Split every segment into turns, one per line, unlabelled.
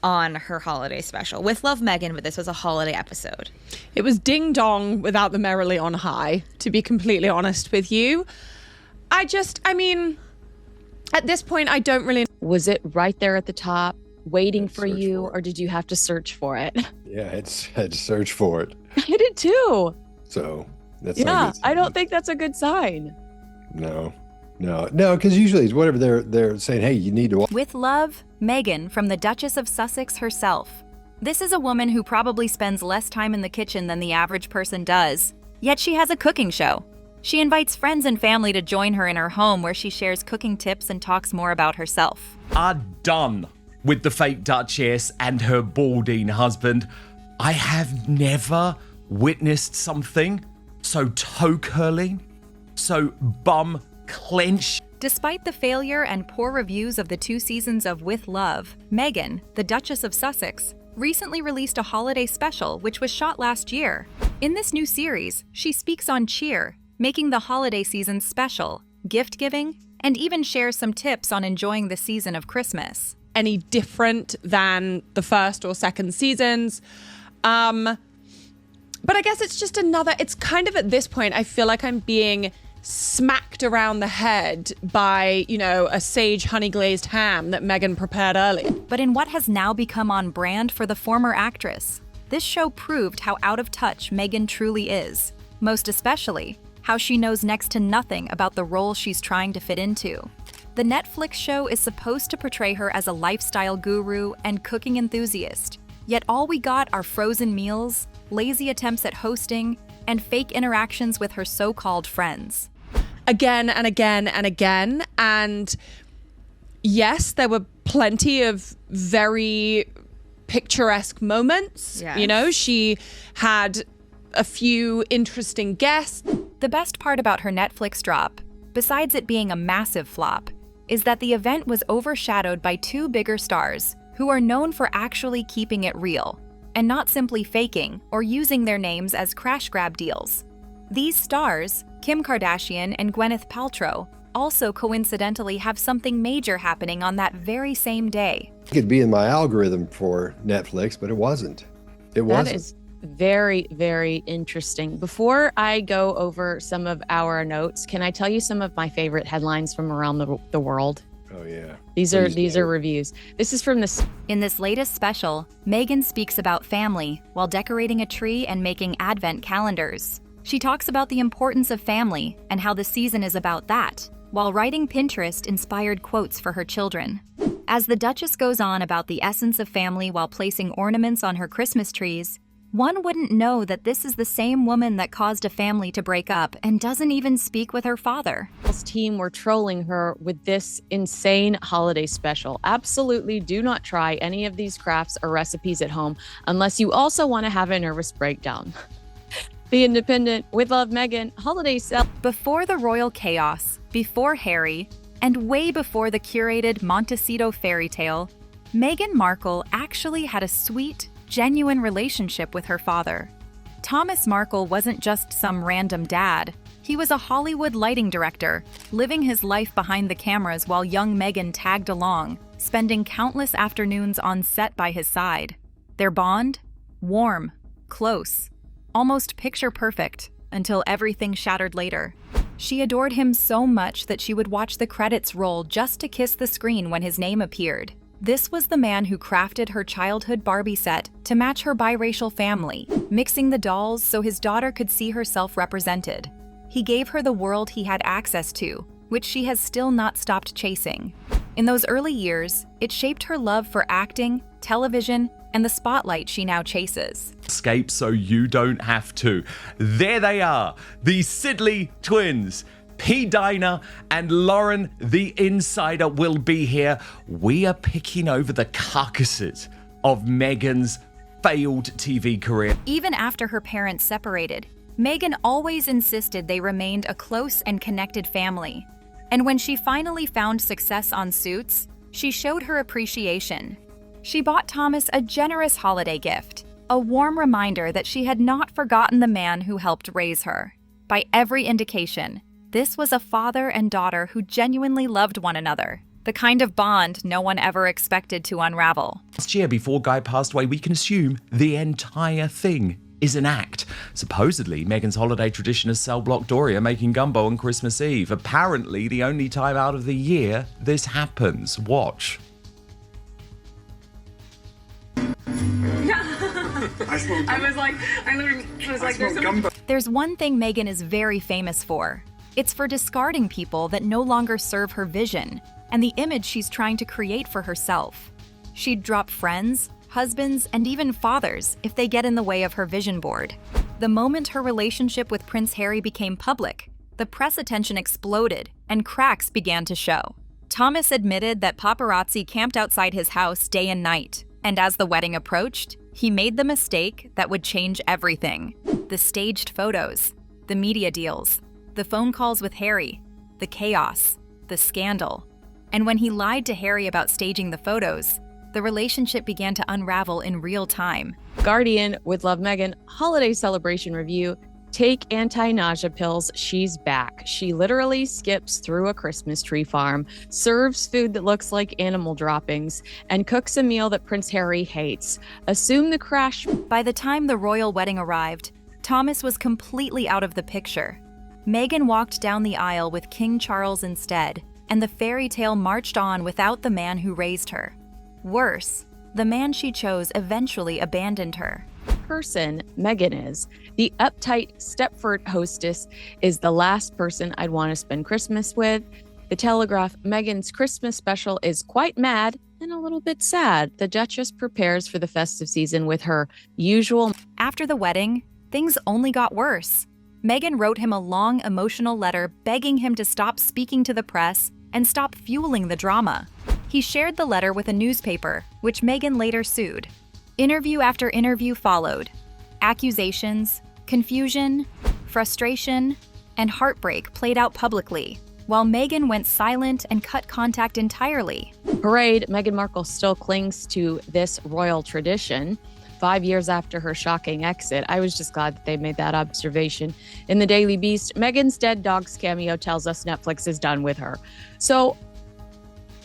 on her holiday special. With Love, Meghan, but this was a holiday episode.
It was ding dong without the merrily on high, to be completely honest with you. I mean, at this point, I don't really...
Was it right there at the top, waiting for you, or did you have to search for it?
Yeah, I had to search for it.
I did too.
So that's
Yeah,
not good.
I don't think that's a good sign.
No, because usually it's whatever they're saying, hey, you need to watch.
With love, Meghan from the Duchess of Sussex herself. This is a woman who probably spends less time in the kitchen than the average person does. Yet she has a cooking show. She invites friends and family to join her in her home where she shares cooking tips and talks more about herself.
Are done with the fake Duchess and her balding husband. I have never witnessed something so toe-curling, so bum-clench.
Despite the failure and poor reviews of the 2 seasons of With Love, Meghan, the Duchess of Sussex, recently released a holiday special which was shot last year. In this new series, she speaks on cheer, making the holiday season special, gift-giving, and even shares some tips on enjoying the season of Christmas.
Any different than the first or second seasons. But I guess it's just it's kind of at this point, I feel like I'm being smacked around the head by, a sage honey glazed ham that Meghan prepared earlier.
But in what has now become on brand for the former actress, this show proved how out of touch Meghan truly is, most especially how she knows next to nothing about the role she's trying to fit into. The Netflix show is supposed to portray her as a lifestyle guru and cooking enthusiast, yet all we got are frozen meals, lazy attempts at hosting, and fake interactions with her so-called friends.
Again and again and again. And yes, there were plenty of very picturesque moments.
Yes.
She had a few interesting guests.
The best part about her Netflix drop, besides it being a massive flop, is that the event was overshadowed by 2 bigger stars who are known for actually keeping it real and not simply faking or using their names as crash grab deals. These stars, Kim Kardashian and Gwyneth Paltrow, also coincidentally have something major happening on that very same day.
It could be in my algorithm for Netflix, but it wasn't.
That is very, very interesting. Before I go over some of our notes, can I tell you some of my favorite headlines from around the world?
Oh yeah.
These are reviews. This is from the...
In this latest special, Meghan speaks about family while decorating a tree and making advent calendars. She talks about the importance of family and how the season is about that, while writing Pinterest-inspired quotes for her children. As the Duchess goes on about the essence of family while placing ornaments on her Christmas trees, one wouldn't know that this is the same woman that caused a family to break up and doesn't even speak with her father.
This team were trolling her with this insane holiday special. Absolutely do not try any of these crafts or recipes at home unless you also want to have a nervous breakdown. The Independent, With Love, Meghan, holiday sale.
Before the royal chaos, before Harry, and way before the curated Montecito fairy tale, Meghan Markle actually had a sweet, genuine relationship with her father. Thomas Markle wasn't just some random dad. He was a Hollywood lighting director, living his life behind the cameras while young Meghan tagged along, spending countless afternoons on set by his side. Their bond? Warm, close, almost picture perfect, until everything shattered later. She adored him so much that she would watch the credits roll just to kiss the screen when his name appeared. This was the man who crafted her childhood Barbie set to match her biracial family, mixing the dolls so his daughter could see herself represented. He gave her the world he had access to, which she has still not stopped chasing. In those early years, it shaped her love for acting, television, and the spotlight she now chases.
Escape so you don't have to. There they are, the Sidley twins. P. Diner and Lauren, the insider, will be here. We are picking over the carcasses of Meghan's failed TV career.
Even after her parents separated, Meghan always insisted they remained a close and connected family. And when she finally found success on Suits, she showed her appreciation. She bought Thomas a generous holiday gift, a warm reminder that she had not forgotten the man who helped raise her. By every indication, this was a father and daughter who genuinely loved one another. The kind of bond no one ever expected to unravel.
Last year, before Guy passed away, we can assume the entire thing is an act. Supposedly, Meghan's holiday tradition is cell block Doria making gumbo on Christmas Eve. Apparently, the only time out of the year this happens. Watch.
There's one thing Meghan is very famous for. It's for discarding people that no longer serve her vision and the image she's trying to create for herself. She'd drop friends, husbands, and even fathers if they get in the way of her vision board. The moment her relationship with Prince Harry became public, the press attention exploded and cracks began to show. Thomas admitted that paparazzi camped outside his house day and night, and as the wedding approached, he made the mistake that would change everything. The staged photos, the media deals, the phone calls with Harry, the chaos, the scandal. And when he lied to Harry about staging the photos, the relationship began to unravel in real time.
Guardian with Love Meghan holiday celebration review. Take anti-nausea pills, she's back. She literally skips through a Christmas tree farm, serves food that looks like animal droppings, and cooks a meal that Prince Harry hates. Assume the crash.
By the time the royal wedding arrived, Thomas was completely out of the picture. Meghan walked down the aisle with King Charles instead, and the fairy tale marched on without the man who raised her. Worse, the man she chose eventually abandoned her.
Person Meghan is. The uptight Stepford hostess is the last person I'd want to spend Christmas with. The Telegraph, Meghan's Christmas special is quite mad and a little bit sad. The Duchess prepares for the festive season with her usual.
After the wedding, things only got worse. Meghan wrote him a long emotional letter begging him to stop speaking to the press and stop fueling the drama. He shared the letter with a newspaper, which Meghan later sued. Interview after interview followed. Accusations, confusion, frustration, and heartbreak played out publicly, while Meghan went silent and cut contact entirely.
Parade, Meghan Markle still clings to this royal tradition. 5 years after her shocking exit, I was just glad that they made that observation. In the Daily Beast, Meghan's dead dog's cameo tells us Netflix is done with her. So,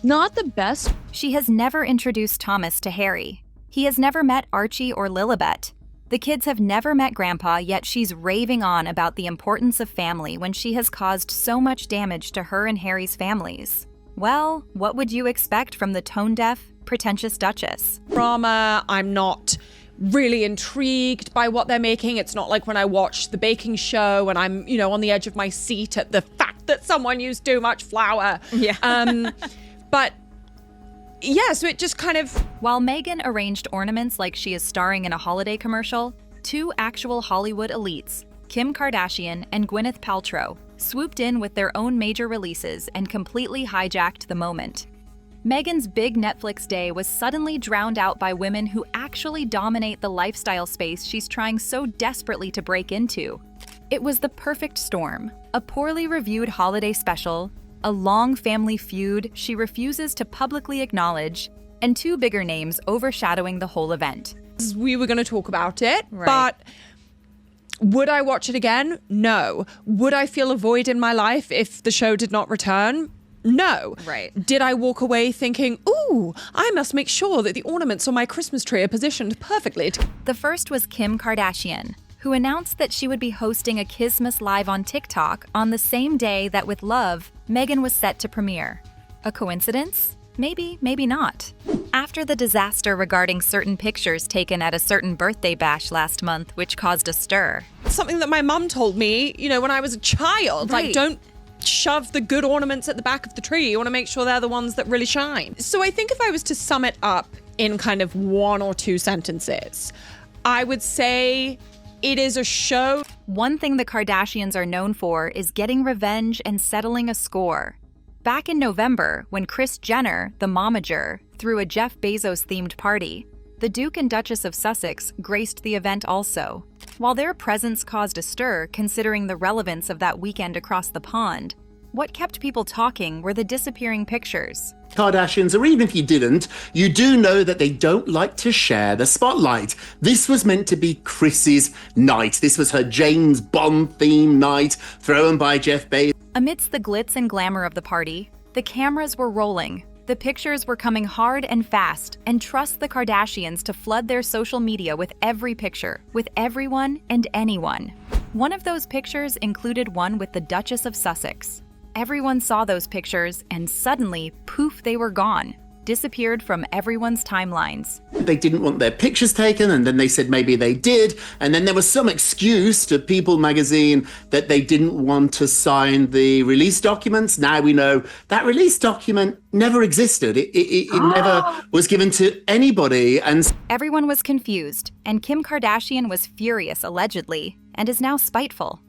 not the best.
She has never introduced Thomas to Harry. He has never met Archie or Lilibet. The kids have never met Grandpa, yet she's raving on about the importance of family when she has caused so much damage to her and Harry's families. Well, what would you expect from the tone-deaf, pretentious Duchess?
Drama, I'm not really intrigued by what they're making. It's not like when I watch The Baking Show and I'm, on the edge of my seat at the fact that someone used too much flour.
Yeah.
But yeah, so it just kind of...
While Meghan arranged ornaments like she is starring in a holiday commercial, two actual Hollywood elites, Kim Kardashian and Gwyneth Paltrow, swooped in with their own major releases and completely hijacked the moment. Meghan's big Netflix day was suddenly drowned out by women who actually dominate the lifestyle space she's trying so desperately to break into. It was the perfect storm, a poorly reviewed holiday special, a long family feud she refuses to publicly acknowledge, and two bigger names overshadowing the whole event.
We were going to talk about it,
Right.
but would I watch it again? No. Would I feel a void in my life if the show did not return? No.
Right.
Did I walk away thinking, ooh, I must make sure that the ornaments on my Christmas tree are positioned perfectly?
The first was Kim Kardashian, who announced that she would be hosting a Christmas Live on TikTok on the same day that With Love, Meghan was set to premiere. A coincidence? Maybe, maybe not. After the disaster regarding certain pictures taken at a certain birthday bash last month, which caused a stir.
Something that my mum told me, when I was a child.
Right.
Like, don't shove the good ornaments at the back of the tree. You want to make sure they're the ones that really shine. So I think if I was to sum it up in kind of one or two sentences, I would say it is a show.
One thing the Kardashians are known for is getting revenge and settling a score. Back in November, when Kris Jenner, the momager, threw a Jeff Bezos-themed party, the Duke and Duchess of Sussex graced the event also. While their presence caused a stir considering the relevance of that weekend across the pond, what kept people talking were the disappearing pictures.
Kardashians, or even if you didn't, you do know that they don't like to share the spotlight. This was meant to be Chris's night. This was her James Bond theme night, thrown by Jeff Bezos.
Amidst the glitz and glamour of the party, the cameras were rolling, The pictures were coming hard and fast, and trust the Kardashians to flood their social media with every picture, with everyone and anyone. One of those pictures included one with the Duchess of Sussex. Everyone saw those pictures, and suddenly, poof, they were gone. Disappeared from everyone's timelines.
They didn't want their pictures taken, and then they said maybe they did, and then there was some excuse to People magazine that they didn't want to sign the release documents. Now we know that release document never existed. It never was given to anybody. And
Everyone was confused, and Kim Kardashian was furious, allegedly, and is now spiteful.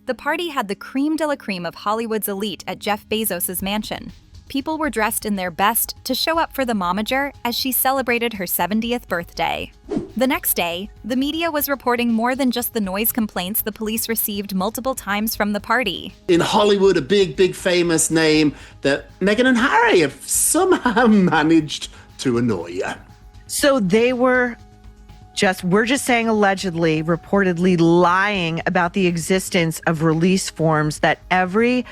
The party had the creme de la creme of Hollywood's elite at Jeff Bezos' mansion. People were dressed in their best to show up for the momager as she celebrated her 70th birthday. The next day, the media was reporting more than just the noise complaints the police received multiple times from the party.
in Hollywood, a big famous name that Meghan and Harry have somehow managed to annoy.
So we're just saying allegedly, reportedly lying about the existence of release forms that every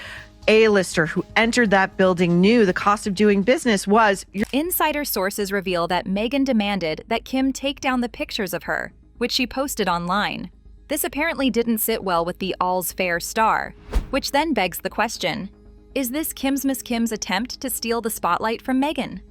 A-lister who entered that building knew the cost of doing business was.
Insider sources reveal that Meghan demanded that Kim take down the pictures of her, which she posted online. This apparently didn't sit well with the All's Fair star, which then begs the question, is this Miss Kim's attempt to steal the spotlight from Meghan?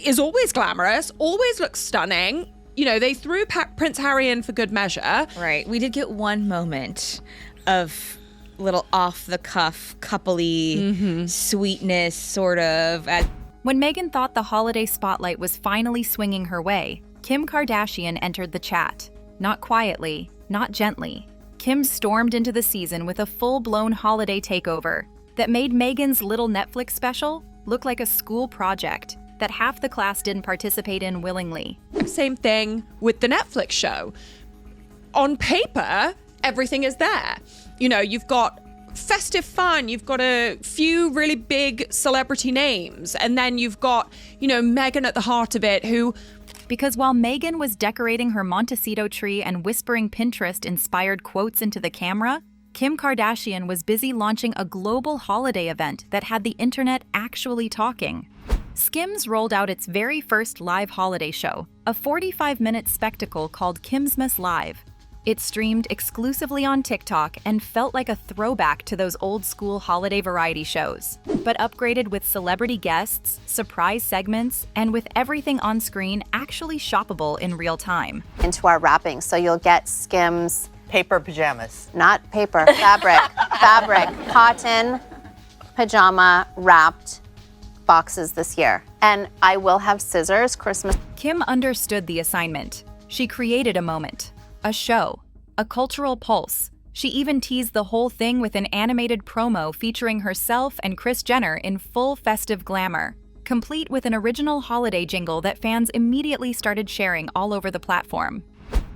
Is always glamorous, always looks stunning. You know, they threw Prince Harry in for good measure.
Right. We did get one moment of little off-the-cuff, coupley sweetness, sort of.
When Meghan thought the holiday spotlight was finally swinging her way, Kim Kardashian entered the chat. Not quietly, not gently. Kim stormed into the season with a full-blown holiday takeover that made Meghan's little Netflix special look like a school project that half the class didn't participate in willingly.
Same thing with the Netflix show. On paper, everything is there. You know, you've got festive fun, you've got a few really big celebrity names, and then you've got, Meghan at the heart of it, who...
Because while Meghan was decorating her Montecito tree and whispering Pinterest-inspired quotes into the camera, Kim Kardashian was busy launching a global holiday event that had the internet actually talking. Skims rolled out its very first live holiday show, a 45-minute spectacle called Kimsmas Live. It streamed exclusively on TikTok and felt like a throwback to those old-school holiday variety shows, but upgraded with celebrity guests, surprise segments, and with everything on screen actually shoppable in real time.
Into our wrapping, so you'll get Skims.
Paper pajamas.
Not paper, fabric, cotton, pajama wrapped boxes this year. And I will have scissors, Christmas.
Kim understood the assignment. She created a moment. A show, a cultural pulse. She even teased the whole thing with an animated promo featuring herself and Kris Jenner in full festive glamour, complete with an original holiday jingle that fans immediately started sharing all over the platform.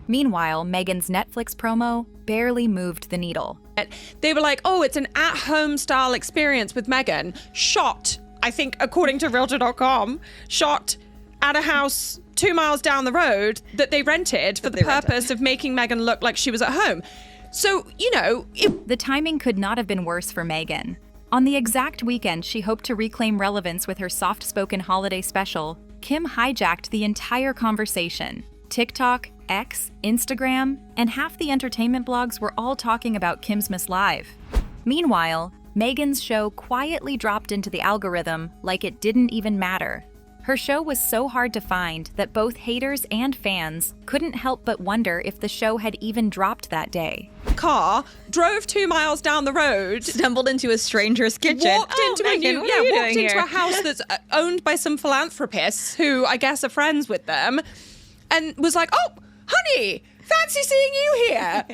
Meanwhile, Meghan's Netflix promo barely moved the needle.
They were like, oh, it's an at-home style experience with Meghan, shot, I think, according to Realtor.com, shot at a house 2 miles down the road that they rented for the purpose of making Meghan look like she was at home. So,
the timing could not have been worse for Meghan. On the exact weekend she hoped to reclaim relevance with her soft-spoken holiday special, Kim hijacked the entire conversation. TikTok, X, Instagram, and half the entertainment blogs were all talking about Kimsmas Live. Meanwhile, Meghan's show quietly dropped into the algorithm like it didn't even matter. Her show was so hard to find that both haters and fans couldn't help but wonder if the show had even dropped that day.
Car drove 2 miles down the road,
Stumbled into a stranger's kitchen.
walked into a house that's owned by some philanthropists who I guess are friends with them, and was like, "Oh, honey, fancy seeing you here."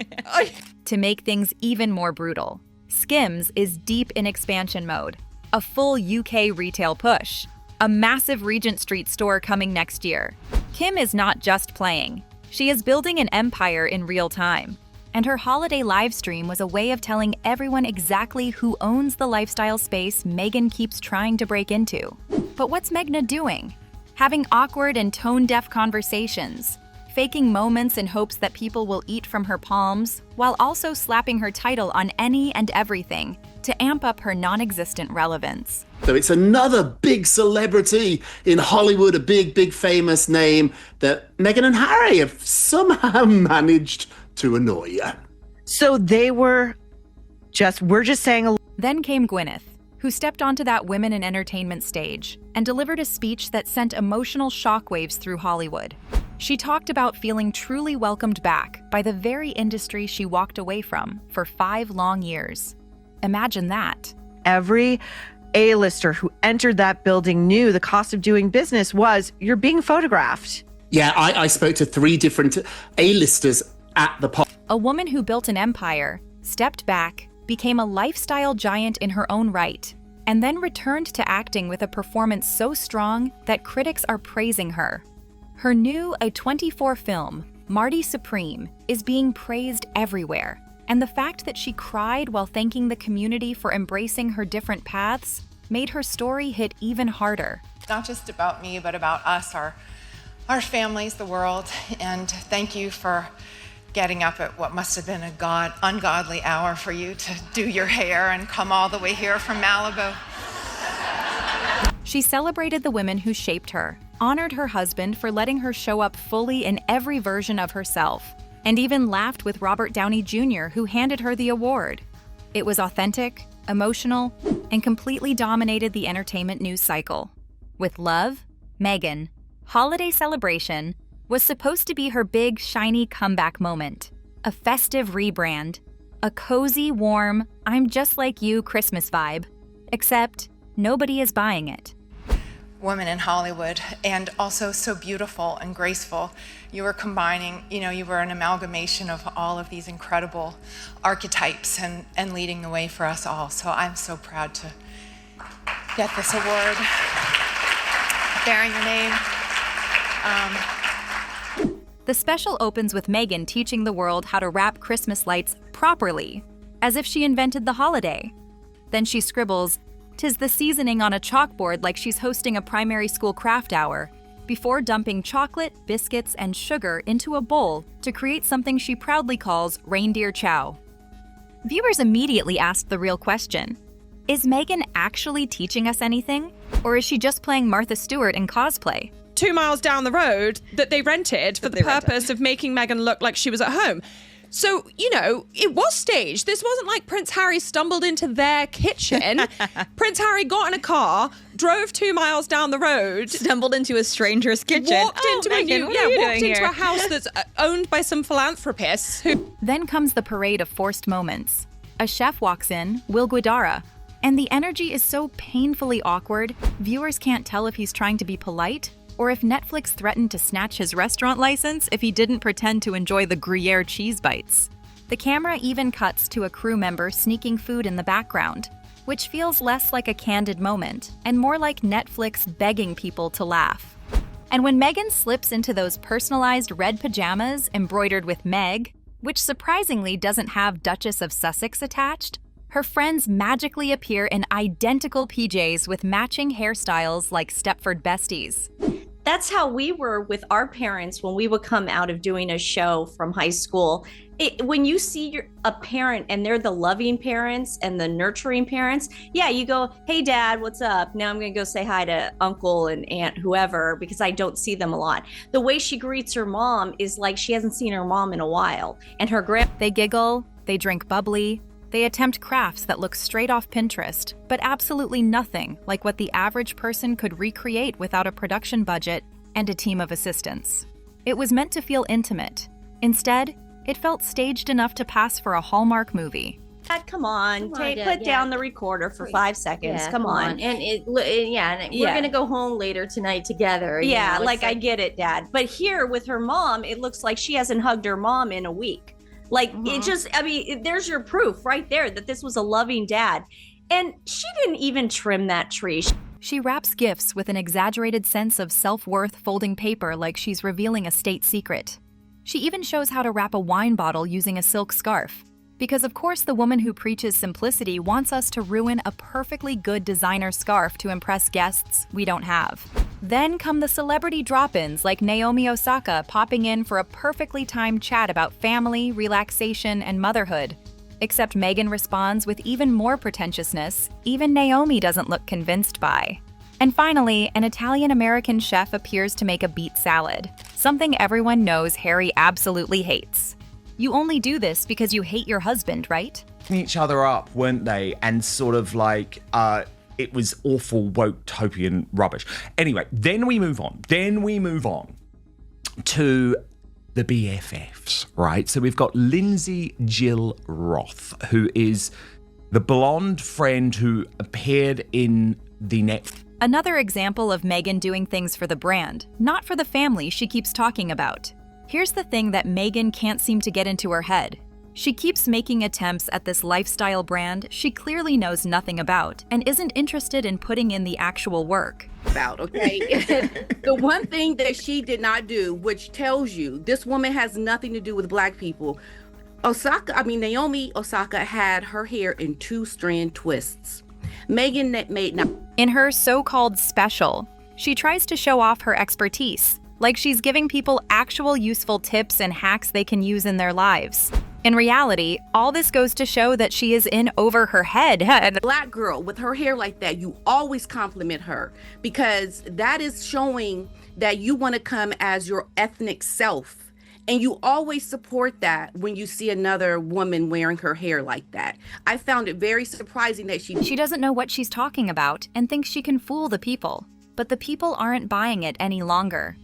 To make things even more brutal, Skims is deep in expansion mode. A full UK retail push. A massive Regent Street store coming next year. Kim is not just playing. She is building an empire in real time. And her holiday live stream was a way of telling everyone exactly who owns the lifestyle space Meghan keeps trying to break into. But what's Meghan doing? Having awkward and tone-deaf conversations, faking moments in hopes that people will eat from her palms, while also slapping her title on any and everything to amp up her non-existent relevance.
So it's another big celebrity in Hollywood, a big famous name that Meghan and Harry have somehow managed to annoy.
So we're just saying.
Then came Gwyneth, who stepped onto that women in entertainment stage and delivered a speech that sent emotional shockwaves through Hollywood. She talked about feeling truly welcomed back by the very industry she walked away from for 5 long years. Imagine that.
Every A-lister who entered that building knew the cost of doing business was you're being photographed.
Yeah, I spoke to 3 different A-listers at the party.
A woman who built an empire, stepped back, became a lifestyle giant in her own right, and then returned to acting with a performance so strong that critics are praising her. Her new A24 film, Marty Supreme, is being praised everywhere, and the fact that she cried while thanking the community for embracing her different paths made her story hit even harder.
It's not just about me, but about us, our families, the world, and thank you for getting up at what must have been a ungodly hour for you to do your hair and come all the way here from Malibu.
She celebrated the women who shaped her, honored her husband for letting her show up fully in every version of herself, and even laughed with Robert Downey Jr., who handed her the award. It was authentic, emotional, and completely dominated the entertainment news cycle. With love, Meghan, holiday celebration was supposed to be her big, shiny comeback moment. A festive rebrand. A cozy, warm, I'm just like you Christmas vibe. Except, nobody is buying it.
Women in Hollywood, and also so beautiful and graceful. You were combining, you were an amalgamation of all of these incredible archetypes and leading the way for us all. So I'm so proud to get this award, bearing your name.
The special opens with Meghan teaching the world how to wrap Christmas lights properly, as if she invented the holiday. Then she scribbles, "'Tis the seasoning" on a chalkboard like she's hosting a primary school craft hour, before dumping chocolate, biscuits, and sugar into a bowl to create something she proudly calls reindeer chow. Viewers immediately asked the real question. Is Meghan actually teaching us anything? Or is she just playing Martha Stewart in cosplay?
2 miles down the road that they rented for the purpose of making Meghan look like she was at home. So, it was staged. This wasn't like Prince Harry stumbled into their kitchen. Prince Harry got in a car, drove 2 miles down the road,
Stumbled into a stranger's kitchen.
walked into a house that's owned by some philanthropists who...
Then comes the parade of forced moments. A chef walks in, Will Guidara, and the energy is so painfully awkward, viewers can't tell if he's trying to be polite or if Netflix threatened to snatch his restaurant license if he didn't pretend to enjoy the Gruyere cheese bites. The camera even cuts to a crew member sneaking food in the background, which feels less like a candid moment and more like Netflix begging people to laugh. And when Meghan slips into those personalized red pajamas embroidered with Meg, which surprisingly doesn't have Duchess of Sussex attached, her friends magically appear in identical PJs with matching hairstyles like Stepford besties.
That's how we were with our parents when we would come out of doing a show from high school. When you see a parent and they're the loving parents and the nurturing parents, yeah, you go, "Hey, Dad, what's up? Now I'm going to go say hi to Uncle and Aunt, whoever, because I don't see them a lot." The way she greets her mom is like she hasn't seen her mom in a while. And her
They giggle, they drink bubbly, they attempt crafts that look straight off Pinterest, but absolutely nothing like what the average person could recreate without a production budget and a team of assistants. It was meant to feel intimate. Instead, it felt staged enough to pass for a Hallmark movie.
Dad, come on, put down the recorder for 5 seconds.
Yeah,
come on.
And we're gonna go home later tonight together.
Yeah, I get it, Dad. But here with her mom, it looks like she hasn't hugged her mom in a week. It just, there's your proof right there that this was a loving dad. And she didn't even trim that tree.
She wraps gifts with an exaggerated sense of self-worth, folding paper like she's revealing a state secret. She even shows how to wrap a wine bottle using a silk scarf. Because of course the woman who preaches simplicity wants us to ruin a perfectly good designer scarf to impress guests we don't have. Then come the celebrity drop-ins like Naomi Osaka popping in for a perfectly timed chat about family, relaxation, and motherhood. Except Meghan responds with even more pretentiousness even Naomi doesn't look convinced by. And finally, an Italian-American chef appears to make a beet salad, something everyone knows Harry absolutely hates. You only do this because you hate your husband, right?
Each other up, weren't they? And sort of like, it was awful woke-topian rubbish. Anyway, then we move on to the BFFs, right? So we've got Lindsay Jill Roth, who is the blonde friend who appeared in the Netflix.
Another example of Meghan doing things for the brand, not for the family she keeps talking about. Here's the thing that Meghan can't seem to get into her head. She keeps making attempts at this lifestyle brand she clearly knows nothing about and isn't interested in putting in the actual work.
Okay? The one thing that she did not do, which tells you this woman has nothing to do with Black people. Naomi Osaka had her hair in 2-strand twists. Meghan made now.
In her so-called special, she tries to show off her expertise, like she's giving people actual useful tips and hacks they can use in their lives. In reality, all this goes to show that she is in over her head.
Black girl with her hair like that, you always compliment her because that is showing that you want to come as your ethnic self. And you always support that when you see another woman wearing her hair like that. I found it very surprising that she
doesn't know what she's talking about and thinks she can fool the people. But the people aren't buying it any longer.